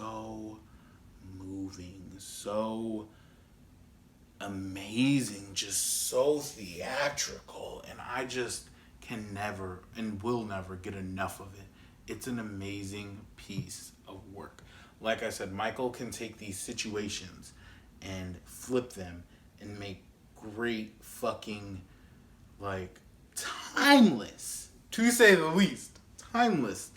so moving, so amazing, just so theatrical, and I just can never and will never get enough of it. It's an amazing piece of work. Like I said, Michael can take these situations and flip them and make great fucking, like, timeless, to say the least, timeless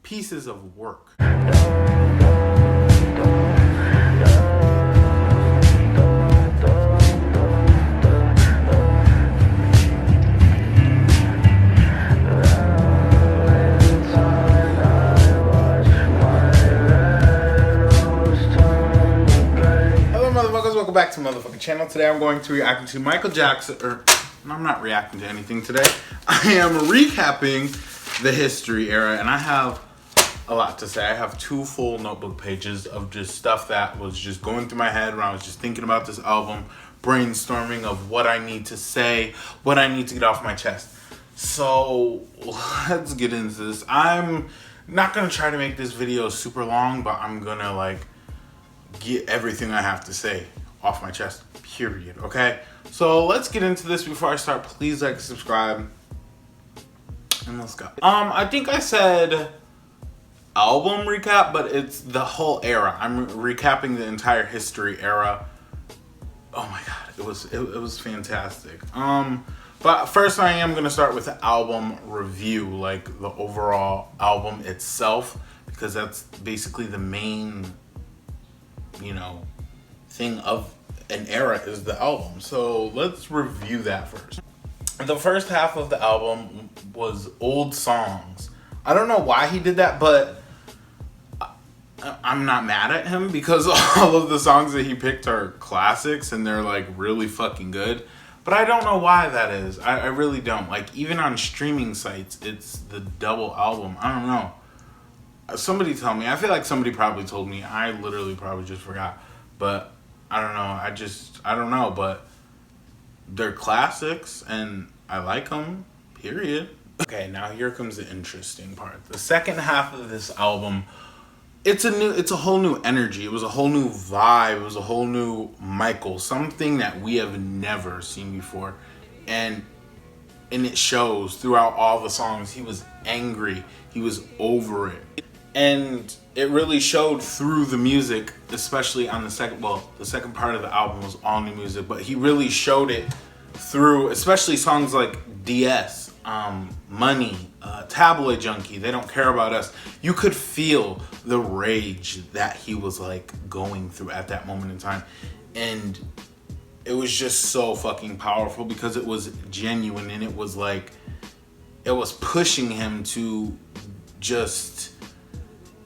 pieces of work. Welcome back to the motherfucking channel. Today I'm going to react to Michael Jackson, I'm not reacting to anything today. I am recapping the history era, and I have a lot to say. I have 2 full notebook pages of just stuff that was just going through my head when I was just thinking about this album, brainstorming of what I need to say, what I need to get off my chest. So let's get into this. I'm not gonna try to make this video super long, but I'm gonna like get everything I have to say off my chest, period. Okay, so let's get into this. Before I start, please like, subscribe, and let's go. I think I said album recap, but it's the whole era. I'm recapping the entire history era. Oh my god, it was fantastic. But first I am gonna start with the album review, like the overall album itself, because that's basically the main, you know, thing of an era is the album. So let's review that first. The first half of the album was old songs. I don't know why he did that, but I'm not mad at him because all of the songs that he picked are classics and they're like really fucking good. But I don't know why that is. I really don't. Like, even on streaming sites, it's the double album. I don't know. Somebody tell me. I feel like somebody probably told me. I literally probably just forgot. But I don't know. I don't know. But they're classics and I like them, period. Okay, now here comes the interesting part. The second half of this album, it's a whole new energy. It was a whole new vibe. It was a whole new Michael, something that we have never seen before. And it shows throughout all the songs. He was angry. He was over it. And it really showed through the music, especially on the second part of the album was all new music, but he really showed it through, especially songs like DS, Money, Tabloid Junkie, They Don't Care About Us. You could feel the rage that he was like going through at that moment in time. And it was just so fucking powerful because it was genuine and it was like, it was pushing him to just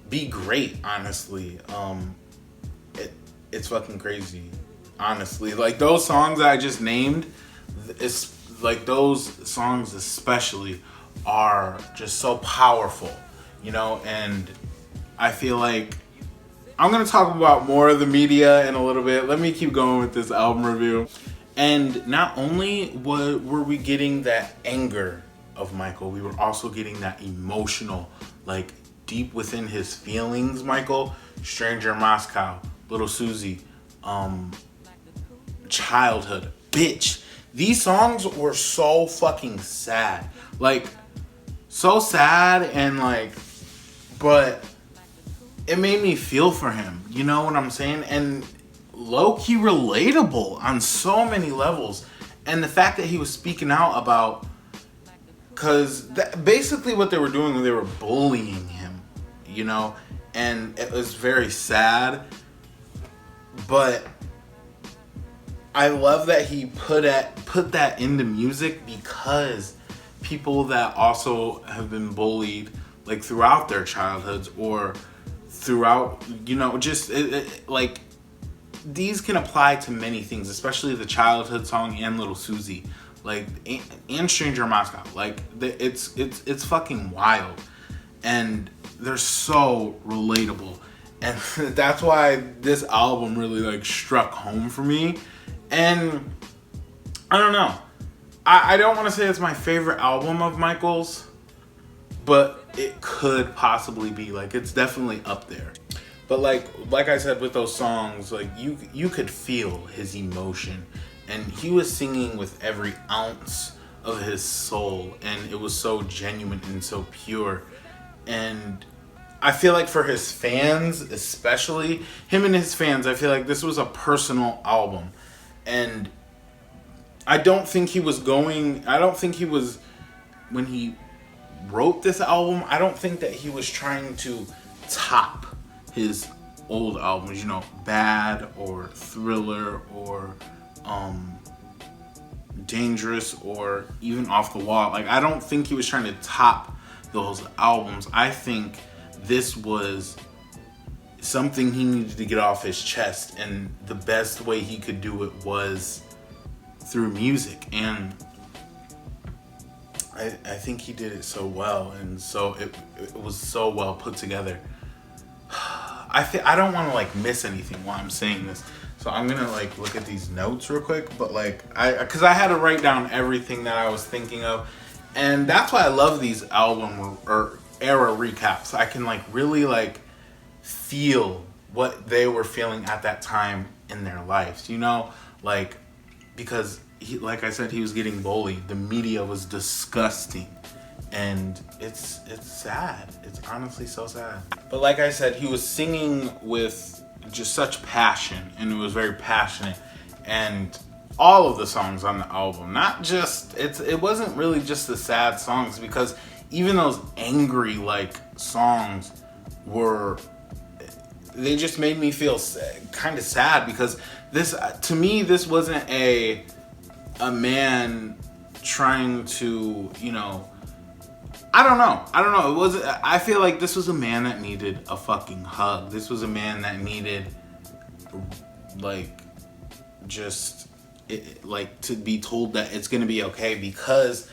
be great, honestly. It's fucking crazy, honestly. Like, those songs that I just named, it's like those songs especially are just so powerful, you know. And I feel like I'm gonna talk about more of the media in a little bit. Let me keep going with this album review. And not only were we getting that anger of Michael, we were also getting that emotional, like, deep within his feelings Michael. Stranger in Moscow, Little Susie, Childhood, Bitch. These songs were so fucking sad. Like, so sad, and like, but it made me feel for him. You know what I'm saying? And low-key relatable on so many levels. And the fact that he was speaking out about, because basically what they were doing, they were bullying him, you know, and it was very sad. But I love that he put that into music, because people that also have been bullied, like, throughout their childhoods or throughout, you know, just like, these can apply to many things, especially the childhood song and Little Susie, like, and Stranger in Moscow. Like, it's fucking wild, and they're so relatable, and that's why this album really like struck home for me. And I don't know, I don't want to say it's my favorite album of Michael's, but it could possibly be. Like, it's definitely up there. But like I said with those songs, like you could feel his emotion, and he was singing with every ounce of his soul, and it was so genuine and so pure. And I feel like for his fans, especially him and his fans, I feel like this was a personal album. And I don't think he was when he wrote this album, I don't think that he was trying to top his old albums, Bad or Thriller or Dangerous or even Off the Wall. Like, I don't think he was trying to top those albums. I think this was something he needed to get off his chest, and the best way he could do it was through music. And I think he did it so well, and so it was so well put together. I don't want to miss anything while I'm saying this, so I'm gonna look at these notes real quick. But because I had to write down everything that I was thinking of, and that's why I love these album or era recaps. I can really feel what they were feeling at that time in their lives, because like I said, he was getting bullied. The media was disgusting. And it's sad. It's honestly so sad. But like I said, he was singing with just such passion, and it was very passionate. And all of the songs on the album, not just, it wasn't really just the sad songs, because even those angry songs they just made me feel kind of sad, because to me this wasn't a man trying to, I don't know. It wasn't. I feel like this was a man that needed a fucking hug. This was a man that needed, to be told that it's gonna be okay. Because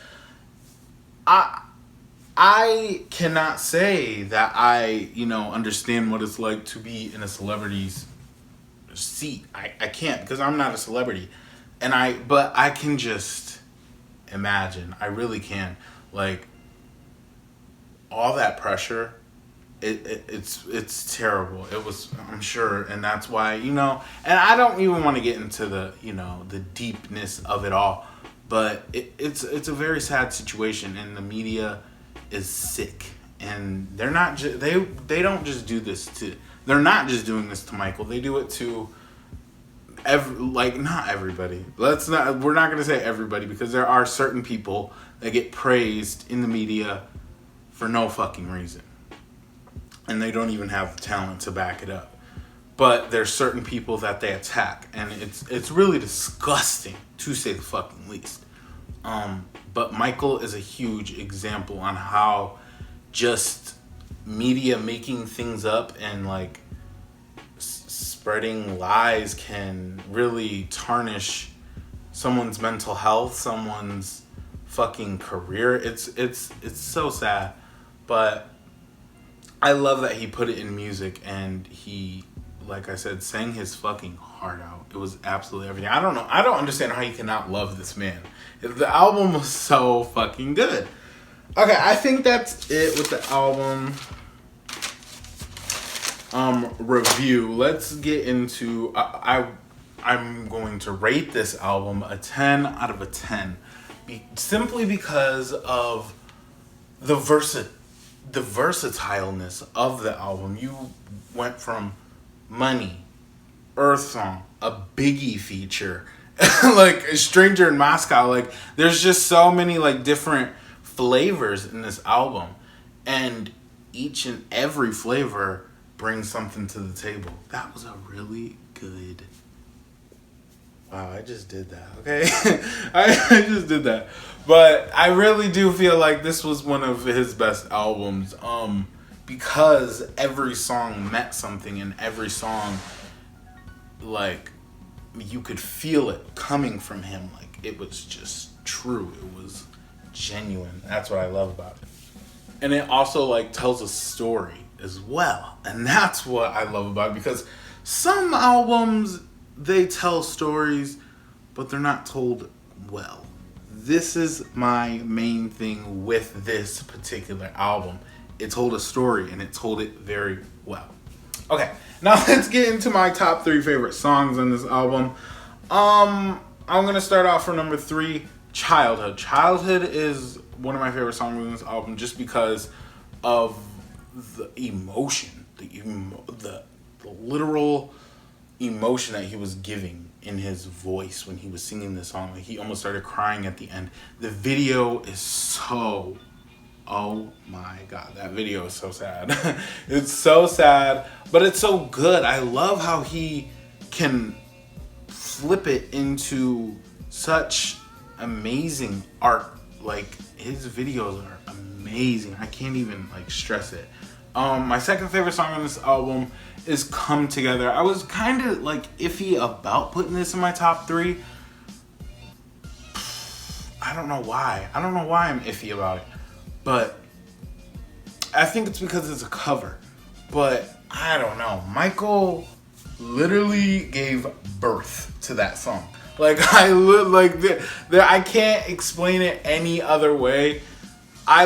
I cannot say that I understand what it's like to be in a celebrity's seat. I can't, because I'm not a celebrity, but I can just imagine. I really can. All that pressure, it's terrible. It was, I'm sure, and that's why, and I don't even want to get into the the deepness of it all, but it's a very sad situation, and the media is sick, and they're not they don't just do this they're not just doing this to Michael. They do it to not everybody. We're not going to say everybody, because there are certain people that get praised in the media for no fucking reason, and they don't even have the talent to back it up. But there's certain people that they attack, and it's really disgusting, to say the fucking least. But Michael is a huge example on how just media making things up and spreading lies can really tarnish someone's mental health, someone's fucking career. It's so sad. But I love that he put it in music, and he, like I said, sang his fucking heart out. It was absolutely everything. I don't know. I don't understand how you cannot love this man. The album was so fucking good. Okay, I think that's it with the album review. Let's get into I'm going to rate this album a 10 out of a 10. Simply because of the versatileness of the album. You went from Money, Earth Song, a Biggie feature, a Stranger in Moscow. There's just so many different flavors in this album, and each and every flavor brings something to the table. That was a really good. Wow, I just did that, okay? I just did that. But I really do feel like this was one of his best albums, because every song meant something, and every song, you could feel it coming from him. It was just true. It was genuine. That's what I love about it. And it also, tells a story as well. And that's what I love about it, because some albums, they tell stories, but they're not told well. This is my main thing with this particular album. It told a story, and it told it very well. Okay, Now let's get into my top 3 favorite songs on this album. I'm gonna start off for number 3, Childhood. Childhood is one of my favorite songs on this album just because of the emotion, the literal emotion that he was giving in his voice when he was singing this song. Like, he almost started crying at the end. The video is so, oh my god, that video is so sad. It's so sad, but it's so good. I love how he can flip it into such amazing art. Like, his videos are amazing. I can't even like stress it. My second favorite song on this album is Come Together. I was kind of like iffy about putting this in my top 3. I don't know why. I don't know why I'm iffy about it. But I think it's because it's a cover. But I don't know. Michael literally gave birth to that song. Like, I can't explain it any other way. I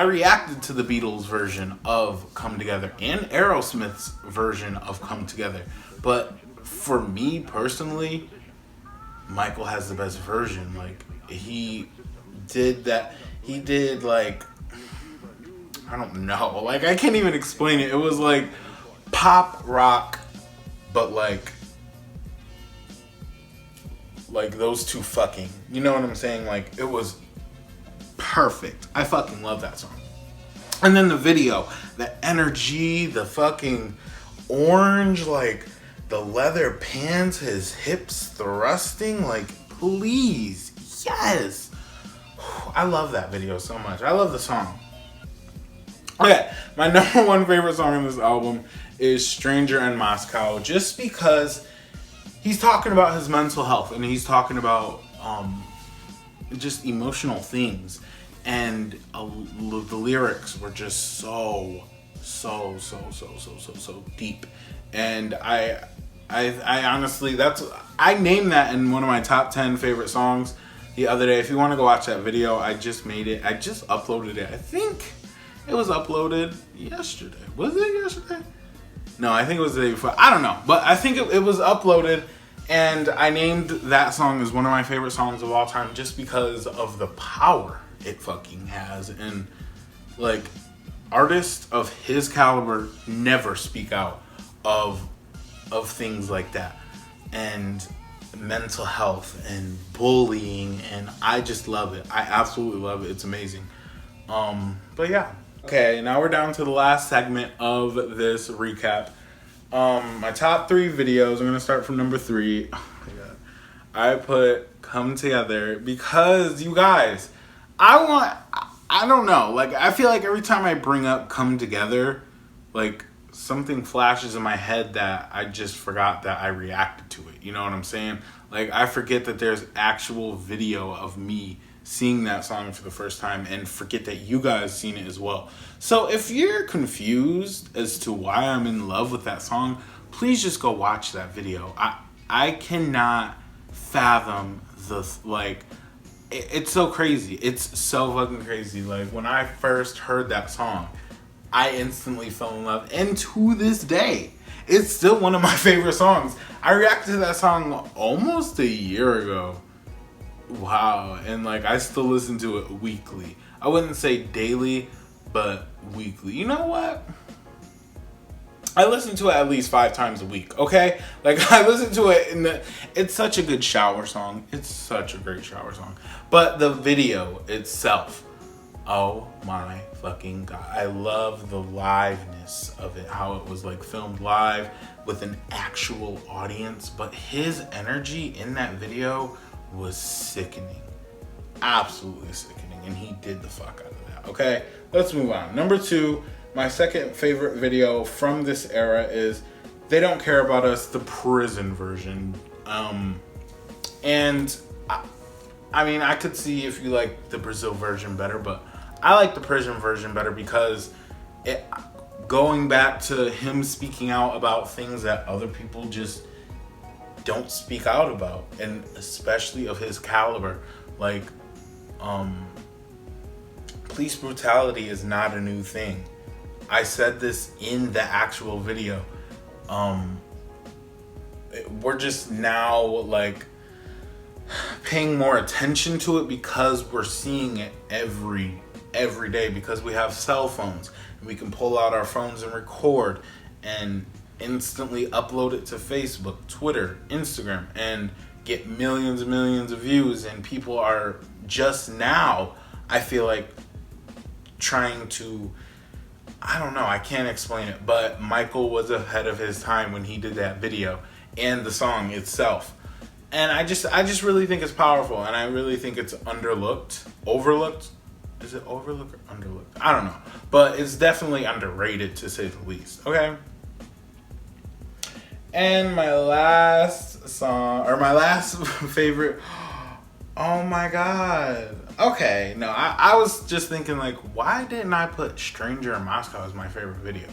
reacted to the Beatles version of Come Together and Aerosmith's version of Come Together. But for me personally, Michael has the best version. Like, he did like, I don't know. Like, I can't even explain it. It was like pop rock, but like those two fucking. You know what I'm saying? Like, it was perfect. I fucking love that song. And then the video, the energy, the fucking orange, like the leather pants, his hips thrusting, like, please, yes. I love that video so much. I love the song. Okay, my number 1 favorite song on this album is Stranger in Moscow, just because he's talking about his mental health and he's talking about just emotional things, and the lyrics were just so deep. And I honestly, I named that in one of my top 10 favorite songs the other day. If you want to go watch that video, I just uploaded it. I think it was uploaded yesterday. Was it yesterday? No, I think it was the day before. I don't know, but I think it was uploaded. And I named that song as one of my favorite songs of all time just because of the power it fucking has. And like, artists of his caliber never speak out of things like that. And mental health and bullying, and I just love it. I absolutely love it. It's amazing. But yeah. Okay, now we're down to the last segment of this recap. My top 3 videos. I'm gonna start from number 3. Oh my god. I put Come Together because, you guys, I don't know. Like, I feel like every time I bring up Come Together, like, something flashes in my head that I just forgot that I reacted to it. You know what I'm saying? Like, I forget that there's actual video of me seeing that song for the first time, and forget that you guys seen it as well. So if you're confused as to why I'm in love with that song, please just go watch that video. I cannot fathom it's so crazy. It's so fucking crazy. Like, when I first heard that song, I instantly fell in love, and to this day, it's still one of my favorite songs. I reacted to that song almost a year ago. Wow. And like, I still listen to it weekly. I wouldn't say daily, but weekly. You know what? I listen to it at least 5 times a week, okay? Like, I listen to it it's such a good shower song. It's such a great shower song. But the video itself, oh my fucking god. I love the liveness of it, how it was like filmed live with an actual audience. But his energy in that video was sickening. Absolutely sickening. And he did the fuck out of that. Okay, let's move on. Number 2, my second favorite video from this era is They Don't Care About Us, the prison version. And I mean, I could see if you like the Brazil version better, but I like the prison version better because going back to him speaking out about things that other people just don't speak out about, and especially of his caliber. Like, police brutality is not a new thing. I said this in the actual video. we're just now like paying more attention to it because we're seeing it every day, because we have cell phones and we can pull out our phones and record and instantly upload it to Facebook, Twitter, Instagram, and get millions and millions of views. And people are just now, I feel like, trying to, I don't know, I can't explain it, but Michael was ahead of his time when he did that video and the song itself. And I just really think it's powerful, and I really think it's overlooked. Is it overlooked or underlooked? I don't know. But it's definitely underrated, to say the least. Okay? And my last song, or my last favorite, oh my god. Okay, no, I was just thinking, like, why didn't I put Stranger in Moscow as my favorite video?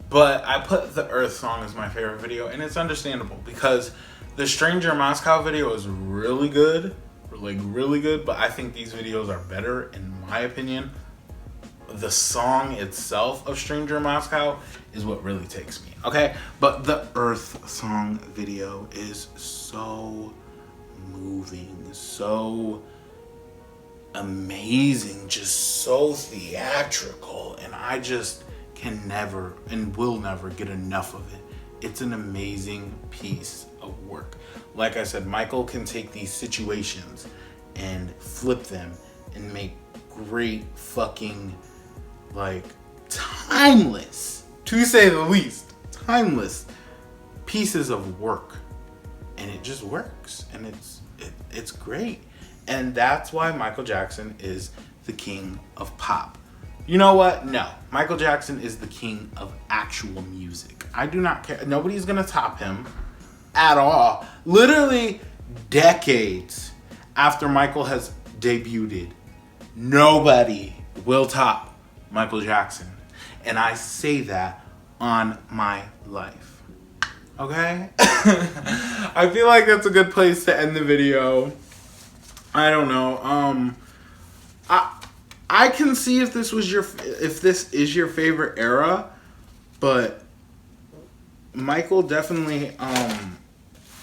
But I put the Earth song as my favorite video, and it's understandable, because the Stranger in Moscow video is really good, but I think these videos are better, in my opinion. The song itself of Stranger in Moscow is what really takes me, okay? But the Earth song video is so moving, so amazing, just so theatrical, and I just can never and will never get enough of it. It's an amazing piece of work. Like I said, Michael can take these situations and flip them and make great fucking, like, timeless, to say the least, timeless pieces of work. And it just works, and it's great. And that's why Michael Jackson is the king of pop. You know what? No. Michael Jackson is the king of actual music. I do not care. Nobody's going to top him at all. Literally decades after Michael has debuted, nobody will top Michael Jackson. And I say that on my life. Okay? I feel like that's a good place to end the video. I don't know. I can see if this is your favorite era, but Michael definitely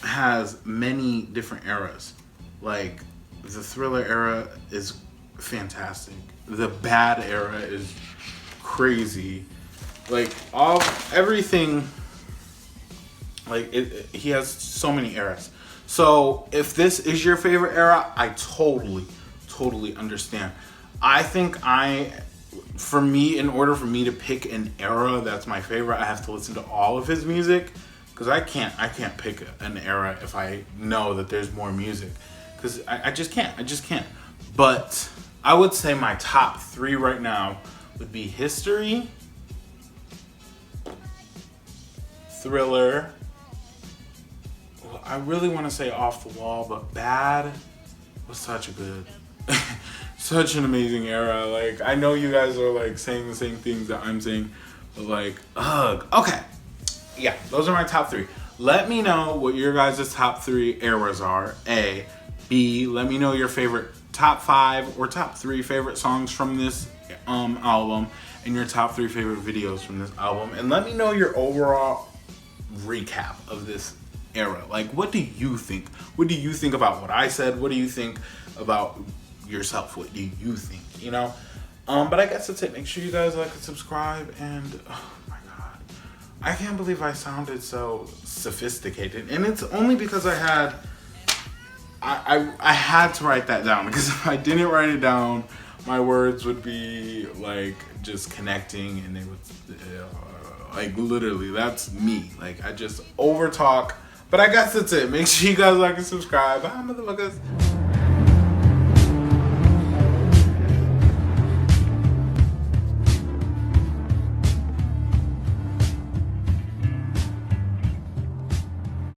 has many different eras. Like, the Thriller era is fantastic. The Bad era is crazy. Like, everything. Like, he has so many eras. So if this is your favorite era, I totally understand. I think in order for me to pick an era that's my favorite, I have to listen to all of his music, because I can't pick an era if I know that there's more music, because I just can't. But I would say my top 3 right now would be History, Thriller, I really want to say Off the Wall, but Bad was such an amazing era. Like, I know you guys are like saying the same things that I'm saying, but like, ugh. Okay, yeah, those are my top 3. Let me know what your guys' top 3 eras are. A. B. Let me know your favorite top 5 or top 3 favorite songs from this album, and your top 3 favorite videos from this album. And let me know your overall recap of this era. Like, what do you think? What do you think about what I said? What do you think about yourself? What do you think? You know? But I guess that's it. Make sure you guys like and subscribe, and oh my god, I can't believe I sounded so sophisticated. And it's only because I had to write that down, because if I didn't write it down, my words would be like just connecting, and they would like, literally, that's me. Like, I just over talk. But I guess that's it. Make sure you guys like and subscribe. Bye, motherfuckers.